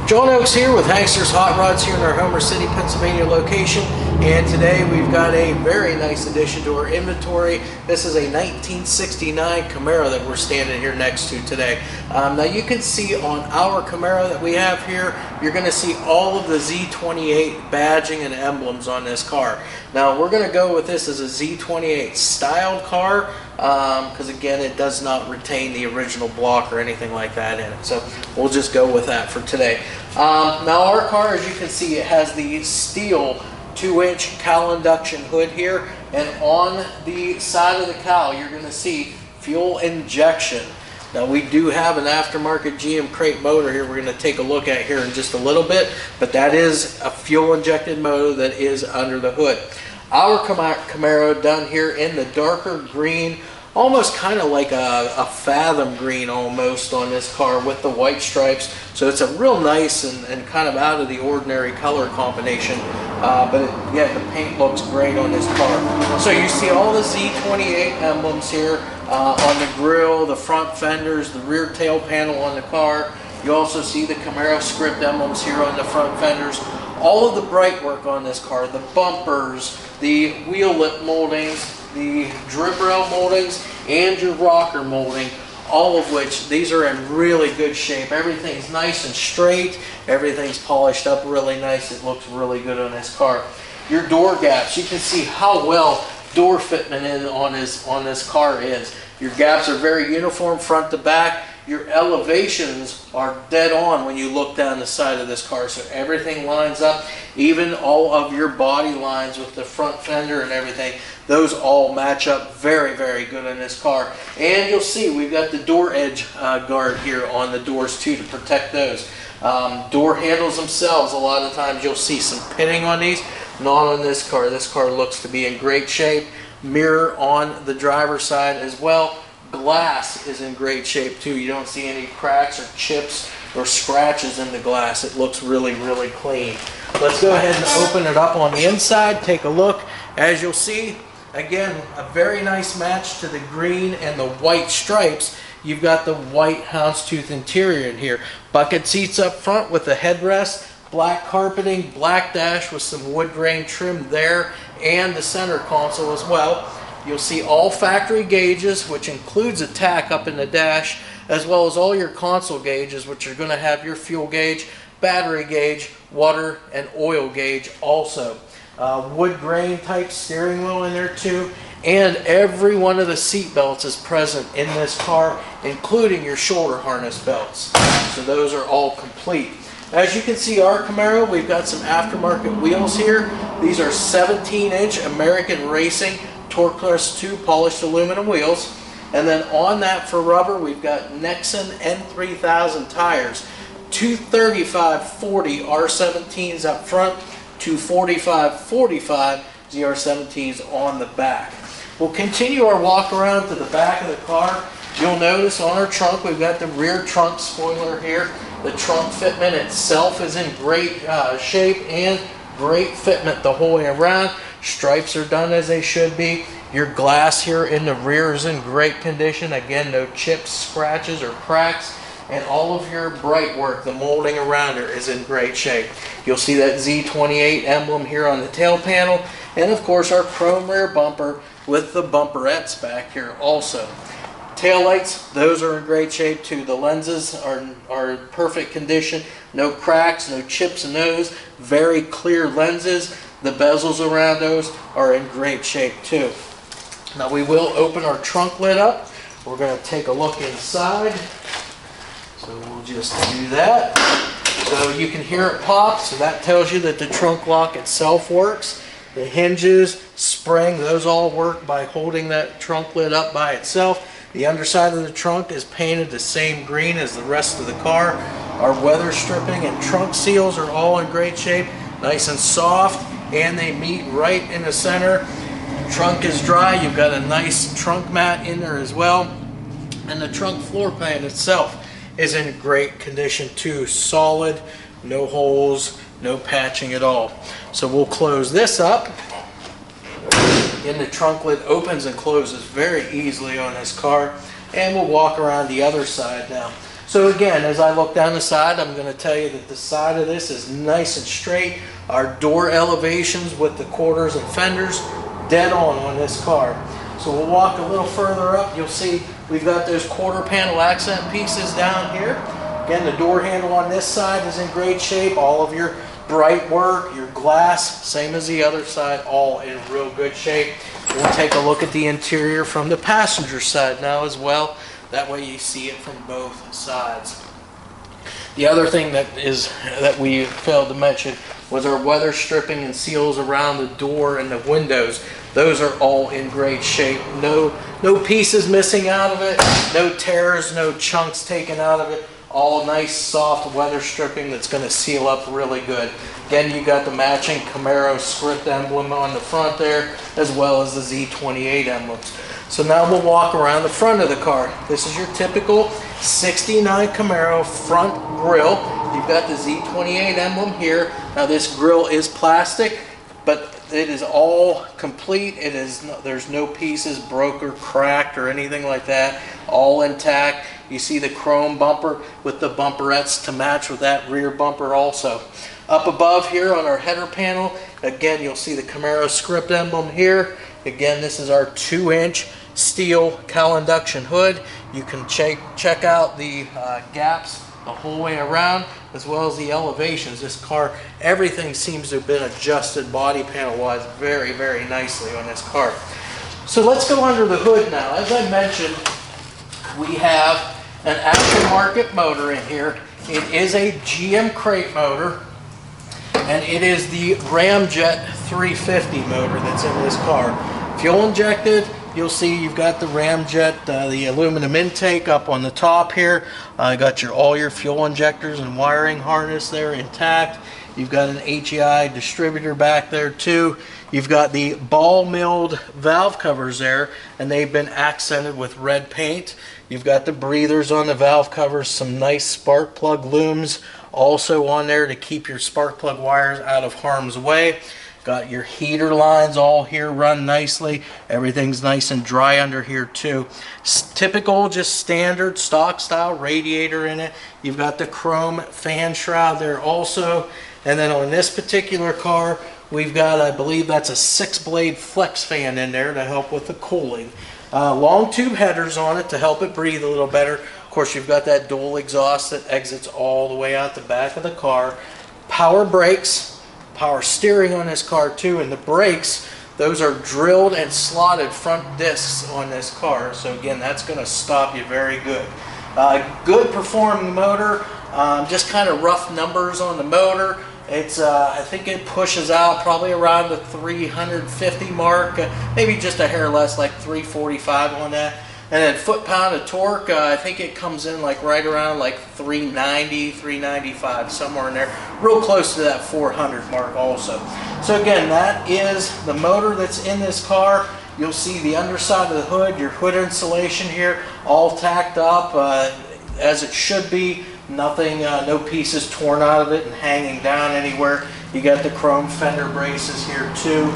John Oakes here with Hankster's Hot Rods here in our Homer City, Pennsylvania location, and today we've got a very nice addition to our inventory. This is a 1969 Camaro that we're standing here next to today. Now you can see on our Camaro that we have here, you're going to see all of the Z28 badging and emblems on this car. Now we're going to go with this as a Z28 styled car because again it does not retain the original block or anything like that in it, so we'll just go with that for today. Now our car, as you can see, it has the steel 2-inch cowl induction hood here, and on the side of the cowl you're going to see fuel injection. Now we do have an aftermarket GM crate motor here we're going to take a look at here in just a little bit, but that is a fuel injected motor that is under the hood. Our Camaro done here in the darker green, almost kind of like a fathom green almost on this car with the white stripes. So it's a real nice and kind of out of the ordinary color combination. Yeah, the paint looks great on this car. So you see all the Z28 emblems here on the grille, the front fenders, the rear tail panel on the car. You also see the Camaro script emblems here on the front fenders. All of the bright work on this car, the bumpers, the wheel lip moldings, the drip rail moldings, and your rocker molding, all of which these are in really good shape. Everything's nice and straight, everything's polished up really nice. It looks really good on this car. Your door gaps, you can see how well door fitment in on this car is. Your gaps are very uniform front to back. Your elevations are dead on when you look down the side of this car, so everything lines up. Even all of your body lines with the front fender and everything, those all match up very, very good in this car. And you'll see we've got the door edge guard here on the doors too to protect those. Door handles themselves, a lot of times you'll see some pitting on these. Not on this car. This car looks to be in great shape. Mirror on the driver's side as well. Glass is in great shape too. You don't see any cracks or chips or scratches in the glass. It looks really, really clean. Let's go ahead and open it up on the inside, take a look. As you'll see, again, a very nice match to the green and the white stripes. You've got the white houndstooth interior in here. Bucket seats up front with the headrest, black carpeting, black dash with some wood grain trim there, and the center console as well. You'll see all factory gauges, which includes a tack up in the dash, as well as all your console gauges, which are going to have your fuel gauge, battery gauge, water, and oil gauge also. Wood grain type steering wheel in there too, and every one of the seat belts is present in this car, including your shoulder harness belts. So those are all complete. As you can see, our Camaro, we've got some aftermarket wheels here. These are 17-inch American Racing Torq Plus 2 polished aluminum wheels. And then on that for rubber, we've got Nexen N3000 tires. 235/40 R17s up front, 245/45 ZR17s on the back. We'll continue our walk around to the back of the car. You'll notice on our trunk, we've got the rear trunk spoiler here. The trunk fitment itself is in great shape and great fitment the whole way around. Stripes are done as they should be. Your glass here in the rear is in great condition. Again, no chips, scratches, or cracks. And all of your bright work, the molding around it, is in great shape. You'll see that Z28 emblem here on the tail panel. And of course our chrome rear bumper with the Bumperettes back here also. Tail lights, those are in great shape too. The lenses are in perfect condition. No cracks, no chips in those. Very clear lenses. The bezels around those are in great shape too. Now we will open our trunk lid up. We're going to take a look inside. So we'll just do that. So you can hear it pop. So that tells you that the trunk lock itself works. The hinges, spring, those all work by holding that trunk lid up by itself. The underside of the trunk is painted the same green as the rest of the car. Our weather stripping and trunk seals are all in great shape, nice and soft, and they meet right in the center. The trunk is dry. You've got a nice trunk mat in there as well. And the trunk floor pan itself is in great condition too. Solid, no holes, no patching at all. So we'll close this up. And the trunk lid opens and closes very easily on this car. And we'll walk around the other side now. So again, as I look down the side, I'm going to tell you that the side of this is nice and straight. Our door elevations with the quarters and fenders, dead on this car. So we'll walk a little further up. You'll see we've got those quarter panel accent pieces down here. Again, the door handle on this side is in great shape. All of your bright work, your glass, same as the other side, all in real good shape. We'll take a look at the interior from the passenger side now as well. That way you see it from both sides. The other thing that we failed to mention was our weather stripping and seals around the door and the windows. Those are all in great shape. No pieces missing out of it, no tears, no chunks taken out of it. All nice soft weather stripping that's going to seal up really good. Again, you got the matching Camaro script emblem on the front there, as well as the Z28 emblems. So now we'll walk around the front of the car. This is your typical 69 Camaro front grille. You've got the Z28 emblem here. Now this grille is plastic, but it is all complete. There's no pieces broke or cracked or anything like that. All intact. You see the chrome bumper with the bumperettes to match with that rear bumper also. Up above here on our header panel, again, you'll see the Camaro script emblem here. Again, this is our 2-inch steel cowl induction hood. You can check out the gaps the whole way around, as well as the elevations. This car, everything seems to have been adjusted body panel wise very, very nicely on this car. So let's go under the hood now. As I mentioned, we have an aftermarket motor in here. It is a GM crate motor, and it is the Ramjet 350 motor that's in this car. Fuel injected. You'll see you've got the Ramjet, the aluminum intake up on the top here. Got all your fuel injectors and wiring harness there intact. You've got an HEI distributor back there too. You've got the ball milled valve covers there, and they've been accented with red paint. You've got the breathers on the valve covers, some nice spark plug looms also on there to keep your spark plug wires out of harm's way. Got your heater lines all here run nicely. Everything's nice and dry under here too. Typical, just standard stock style radiator in it. You've got the chrome fan shroud there also. And then on this particular car, we've got, I believe that's a 6-blade flex fan in there to help with the cooling. Long tube headers on it to help it breathe a little better. Of course, you've got that dual exhaust that exits all the way out the back of the car. Power brakes. Power steering on this car too, and the brakes, those are drilled and slotted front discs on this car. So again, that's going to stop you very good. Good performing motor. Just kind of rough numbers on the motor. It's I think it pushes out probably around the 350 mark, maybe just a hair less, like 345 on that. And then foot-pound of torque, I think it comes in like right around like 390, 395, somewhere in there. Real close to that 400 mark also. So again, that is the motor that's in this car. You'll see the underside of the hood, your hood insulation here, all tacked up as it should be. Nothing, no pieces torn out of it and hanging down anywhere. You got the chrome fender braces here too.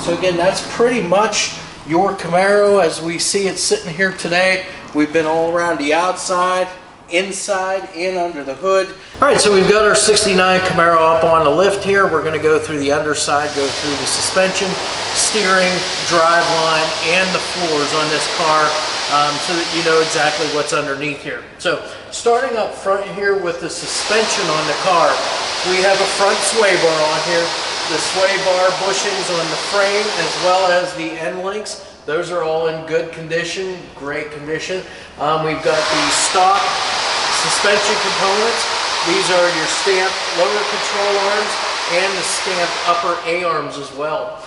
So again, that's pretty much your Camaro as we see it sitting here today. We've been all around the outside, inside, and under the hood. Alright, so we've got our 69 Camaro up on the lift here. We're going to go through the underside, go through the suspension, steering, driveline, and the floors on this car so that you know exactly what's underneath here. So starting up front here with the suspension on the car, we have a front sway bar on here. The sway bar bushings on the frame as well as the end links, those are all in good condition, great condition. We've got the stock suspension components. These are your stamped lower control arms and the stamped upper A-arms as well.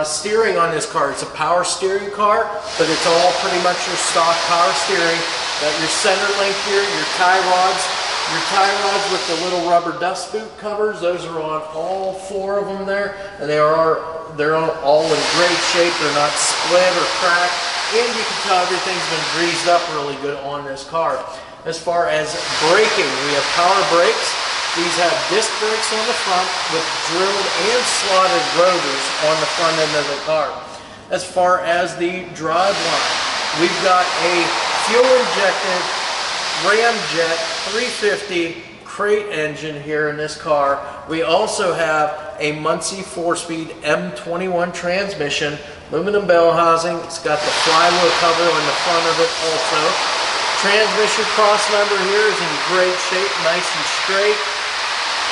Steering on this car, it's a power steering car, but it's all pretty much your stock power steering. Got your center link here, your tie rods. Your tie rods with the little rubber dust boot covers, those are on all 4 of them there, and they're all in great shape. They're not split or cracked, and you can tell everything's been greased up really good on this car. As far as braking, we have power brakes. These have disc brakes on the front with drilled and slotted rotors on the front end of the car. As far as the driveline, we've got a fuel injected Ramjet 350 crate engine here in this car. We also have a Muncie 4-speed M21 transmission, aluminum bell housing. It's got the flywheel cover on the front of it also. Transmission cross member here is in great shape, nice and straight.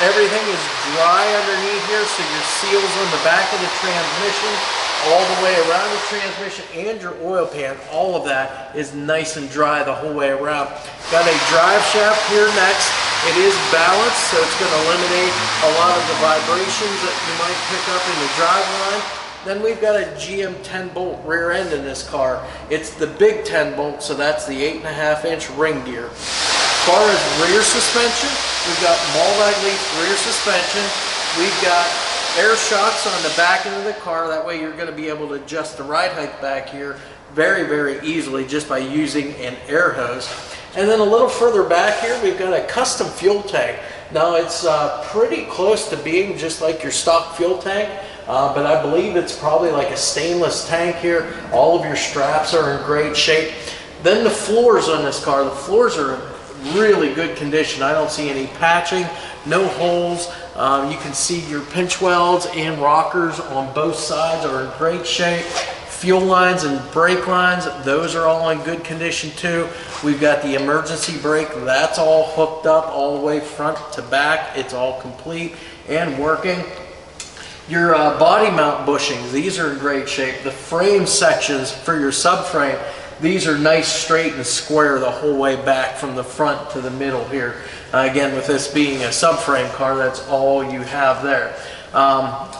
Everything is dry underneath here, so your seals on the back of the transmission, all the way around the transmission, and your oil pan, all of that is nice and dry the whole way around. Got a drive shaft here next. It is balanced, so it's going to eliminate a lot of the vibrations that you might pick up in the drive line. Then we've got a GM 10-bolt rear end in this car. It's the big 10-bolt, so that's the 8.5-inch ring gear. As far as rear suspension, we've got multi-leaf rear suspension. We've got air shocks on the back end of the car. That way you're going to be able to adjust the ride height back here very, very easily just by using an air hose. And then a little further back here, we've got a custom fuel tank. Now it's pretty close to being just like your stock fuel tank, but I believe it's probably like a stainless tank here. All of your straps are in great shape. Then the floors on this car, the floors are in really good condition. I don't see any patching, no holes. You can see your pinch welds and rockers on both sides are in great shape. Fuel lines and brake lines, those are all in good condition too. We've got the emergency brake, that's all hooked up all the way front to back. It's all complete and working. Your body mount bushings, these are in great shape. The frame sections for your subframe, these are nice, straight and square the whole way back from the front to the middle here. Again, with this being a subframe car, that's all you have there.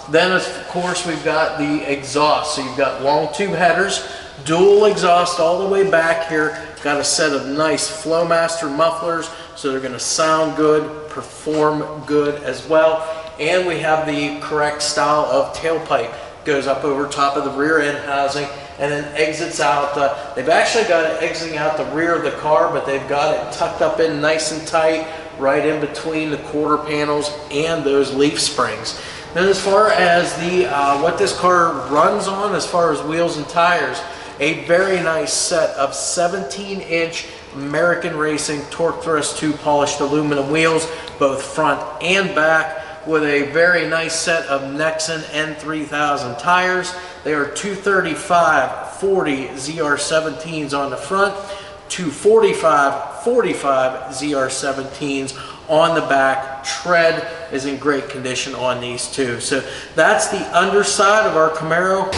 Then of course we've got the exhaust. So you've got long tube headers, dual exhaust all the way back here. Got a set of nice Flowmaster mufflers, so they're going to sound good, perform good as well. And we have the correct style of tailpipe. Goes up over top of the rear end housing and then exits out. They've actually got it exiting out the rear of the car, but they've got it tucked up in nice and tight right in between the quarter panels and those leaf springs. Then as far as the what this car runs on as far as wheels and tires, a very nice set of 17-inch American Racing Torq Thrust 2 polished aluminum wheels, both front and back, with a very nice set of Nexen N3000 tires. They are 235/40 ZR17s on the front, 245/45 ZR17s on the back. Tread is in great condition on these too. So that's the underside of our Camaro.